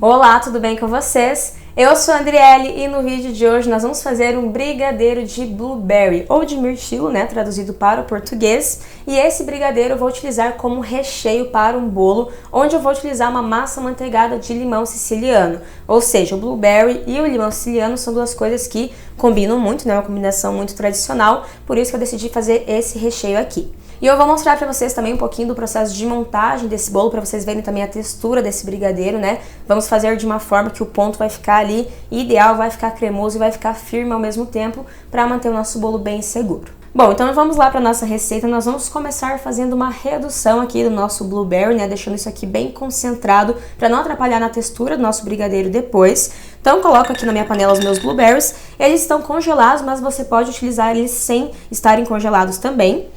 Olá, tudo bem com vocês? Eu sou a Andriele e no vídeo de hoje nós vamos fazer um brigadeiro de blueberry, ou de mirtilo, né, traduzido para o português. E esse brigadeiro eu vou utilizar como recheio para um bolo, onde eu vou utilizar uma massa amanteigada de limão siciliano. Ou seja, o blueberry e o limão siciliano são duas coisas que combinam muito, né, uma combinação muito tradicional, por isso que eu decidi fazer esse recheio aqui. E eu vou mostrar pra vocês também um pouquinho do processo de montagem desse bolo, pra vocês verem também a textura desse brigadeiro, né? Vamos fazer de uma forma que o ponto vai ficar ali ideal, vai ficar cremoso e vai ficar firme ao mesmo tempo, pra manter o nosso bolo bem seguro. Bom, então vamos lá para nossa receita. Nós vamos começar fazendo uma redução aqui do nosso blueberry, né? Deixando isso aqui bem concentrado para não atrapalhar na textura do nosso brigadeiro depois. Então coloco aqui na minha panela os meus blueberries. Eles estão congelados, mas você pode utilizar eles sem estarem congelados também.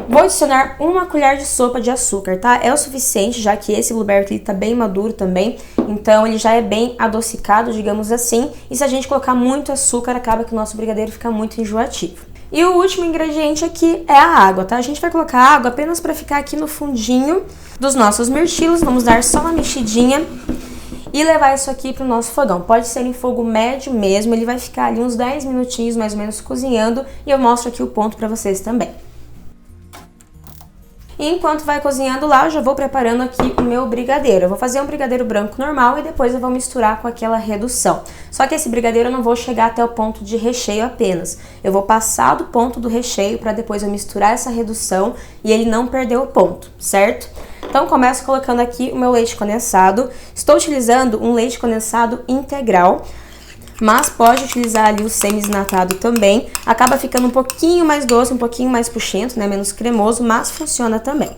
Vou adicionar uma colher de sopa de açúcar, tá? É o suficiente, já que esse blueberry aqui tá bem maduro também, então ele já é bem adocicado, digamos assim. E se a gente colocar muito açúcar, acaba que o nosso brigadeiro fica muito enjoativo. E o último ingrediente aqui é a água, tá? A gente vai colocar água apenas para ficar aqui no fundinho dos nossos mirtilos. Vamos dar só uma mexidinha e levar isso aqui para o nosso fogão. Pode ser em fogo médio mesmo, ele vai ficar ali uns 10 minutinhos mais ou menos cozinhando e eu mostro aqui o ponto para vocês também. E enquanto vai cozinhando lá, eu já vou preparando aqui o meu brigadeiro. Eu vou fazer um brigadeiro branco normal e depois eu vou misturar com aquela redução. Só que esse brigadeiro eu não vou chegar até o ponto de recheio apenas. Eu vou passar do ponto do recheio para depois eu misturar essa redução e ele não perder o ponto, certo? Então começo colocando aqui o meu leite condensado. Estou utilizando um leite condensado integral, mas pode utilizar ali o semi-desnatado também. Acaba ficando um pouquinho mais doce, um pouquinho mais puxento, né? Menos cremoso, mas funciona também.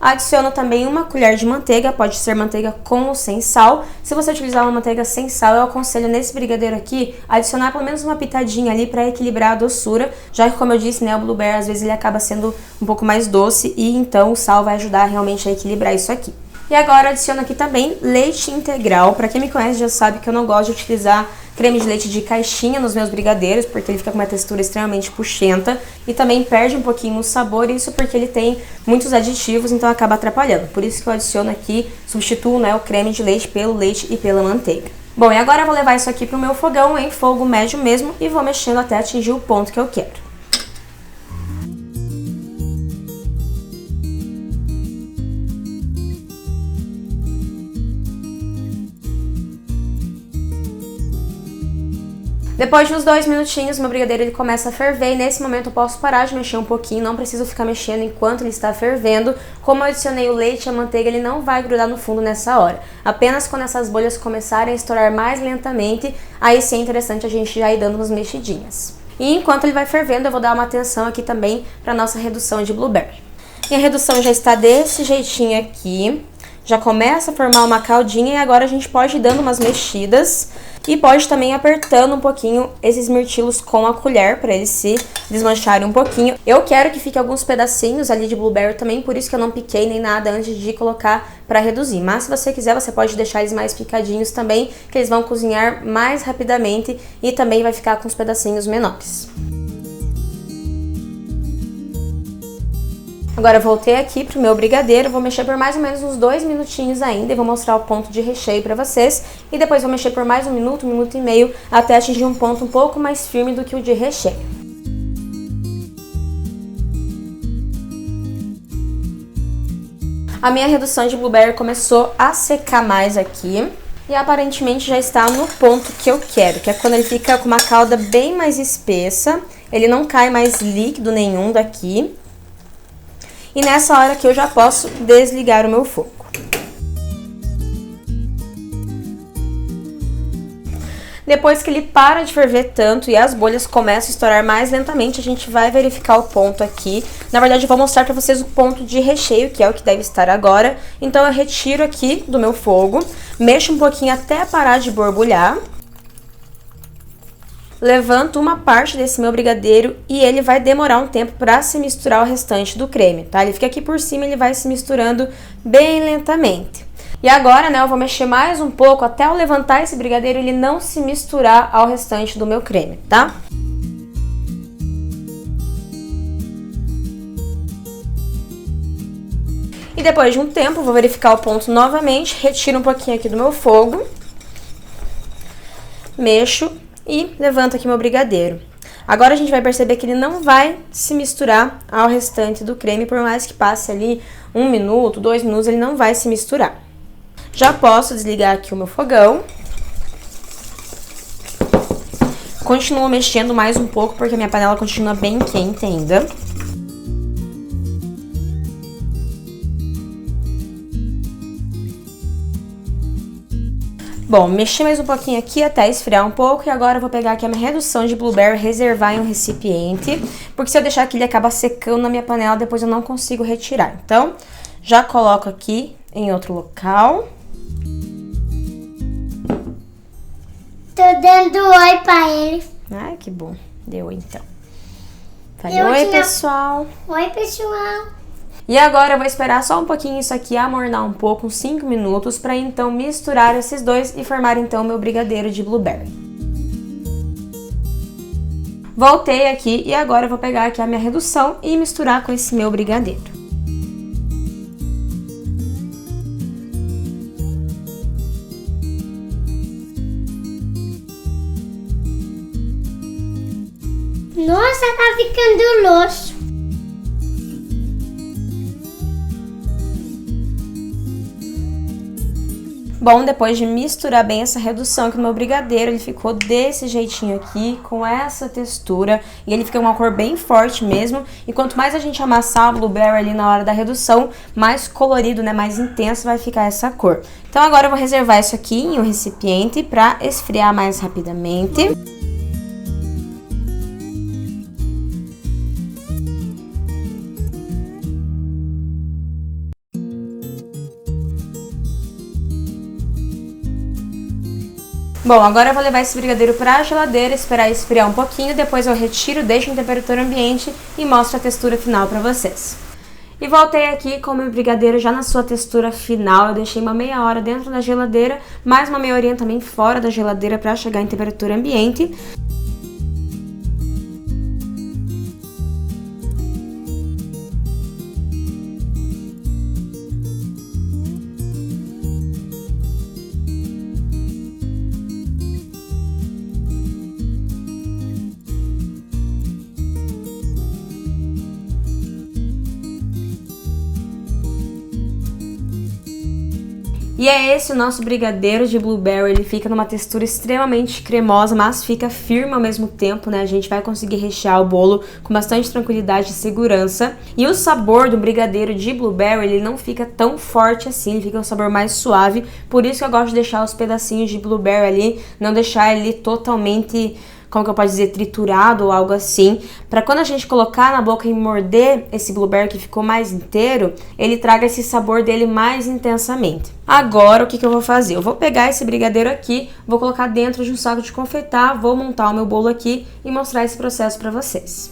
Adiciono também uma colher de manteiga, pode ser manteiga com ou sem sal. Se você utilizar uma manteiga sem sal, eu aconselho nesse brigadeiro aqui adicionar pelo menos uma pitadinha ali para equilibrar a doçura, já que, como eu disse, né, o blueberry às vezes ele acaba sendo um pouco mais doce e então o sal vai ajudar realmente a equilibrar isso aqui. E agora adiciono aqui também leite integral. Para quem me conhece já sabe que eu não gosto de utilizar creme de leite de caixinha nos meus brigadeiros, porque ele fica com uma textura extremamente puxenta e também perde um pouquinho o sabor, isso porque ele tem muitos aditivos, então acaba atrapalhando. Por isso que eu adiciono aqui, substituo, né, o creme de leite pelo leite e pela manteiga. Bom, e agora eu vou levar isso aqui pro meu fogão em fogo médio mesmo e vou mexendo até atingir o ponto que eu quero. Depois de uns 2 minutinhos, meu brigadeiro ele começa a ferver e nesse momento eu posso parar de mexer um pouquinho, não preciso ficar mexendo enquanto ele está fervendo. Como eu adicionei o leite e a manteiga, ele não vai grudar no fundo nessa hora. Apenas quando essas bolhas começarem a estourar mais lentamente, aí sim é interessante a gente já ir dando umas mexidinhas. E enquanto ele vai fervendo, eu vou dar uma atenção aqui também para nossa redução de blueberry. E a redução já está desse jeitinho aqui. Já começa a formar uma caldinha e agora a gente pode ir dando umas mexidas e pode também apertando um pouquinho esses mirtilos com a colher para eles se desmancharem um pouquinho. Eu quero que fique alguns pedacinhos ali de blueberry também, por isso que eu não piquei nem nada antes de colocar para reduzir. Mas se você quiser, você pode deixar eles mais picadinhos também, que eles vão cozinhar mais rapidamente e também vai ficar com os pedacinhos menores. Agora eu voltei aqui pro meu brigadeiro, vou mexer por mais ou menos uns 2 minutinhos ainda e vou mostrar o ponto de recheio pra vocês. E depois vou mexer por mais um minuto e meio, até atingir um ponto um pouco mais firme do que o de recheio. A minha redução de blueberry começou a secar mais aqui. E aparentemente já está no ponto que eu quero, que é quando ele fica com uma calda bem mais espessa. Ele não cai mais líquido nenhum daqui. E nessa hora que eu já posso desligar o meu fogo. Depois que ele para de ferver tanto e as bolhas começam a estourar mais lentamente, a gente vai verificar o ponto aqui. Na verdade, eu vou mostrar para vocês o ponto de recheio, que é o que deve estar agora. Então, eu retiro aqui do meu fogo, mexo um pouquinho até parar de borbulhar. Levanto uma parte desse meu brigadeiro e ele vai demorar um tempo para se misturar ao restante do creme, tá? Ele fica aqui por cima e ele vai se misturando bem lentamente. E agora, né, eu vou mexer mais um pouco até eu levantar esse brigadeiro e ele não se misturar ao restante do meu creme, tá? E depois de um tempo, vou verificar o ponto novamente, retiro um pouquinho aqui do meu fogo, mexo e levanto aqui meu brigadeiro. Agora a gente vai perceber que ele não vai se misturar ao restante do creme, por mais que passe ali 1 minuto, 2 minutos, ele não vai se misturar. Já posso desligar aqui o meu fogão. Continuo mexendo mais um pouco, porque a minha panela continua bem quente ainda. Bom, mexi mais um pouquinho aqui até esfriar um pouco e agora eu vou pegar aqui a minha redução de blueberry, reservar em um recipiente, porque se eu deixar aqui ele acaba secando na minha panela, depois eu não consigo retirar. Então, já coloco aqui em outro local. Tô dando oi pra ele. Ai, que bom. Deu então. Falei oi, pessoal. Oi, pessoal. E agora eu vou esperar só um pouquinho isso aqui amornar um pouco, uns 5 minutos, para então misturar esses dois e formar então o meu brigadeiro de blueberry. Voltei aqui e agora eu vou pegar aqui a minha redução e misturar com esse meu brigadeiro. Nossa, tá ficando louço. Bom, depois de misturar bem essa redução aqui no meu brigadeiro, ele ficou desse jeitinho aqui, com essa textura, e ele fica uma cor bem forte mesmo, e quanto mais a gente amassar o blueberry ali na hora da redução, mais colorido, né, mais intenso vai ficar essa cor. Então agora eu vou reservar isso aqui em um recipiente para esfriar mais rapidamente. Bom, agora eu vou levar esse brigadeiro para a geladeira, esperar esfriar um pouquinho, depois eu retiro, deixo em temperatura ambiente e mostro a textura final para vocês. E voltei aqui com o meu brigadeiro já na sua textura final, eu deixei uma meia hora dentro da geladeira, mais uma meia horinha também fora da geladeira para chegar em temperatura ambiente. E é esse o nosso brigadeiro de blueberry, ele fica numa textura extremamente cremosa, mas fica firme ao mesmo tempo, né? A gente vai conseguir rechear o bolo com bastante tranquilidade e segurança. E o sabor do brigadeiro de blueberry, ele não fica tão forte assim, ele fica um sabor mais suave. Por isso que eu gosto de deixar os pedacinhos de blueberry ali, não deixar ele totalmente, como que eu posso dizer, triturado ou algo assim, para quando a gente colocar na boca e morder esse blueberry que ficou mais inteiro, ele traga esse sabor dele mais intensamente. Agora, o que eu vou fazer? Eu vou pegar esse brigadeiro aqui, vou colocar dentro de um saco de confeitar, vou montar o meu bolo aqui e mostrar esse processo para vocês.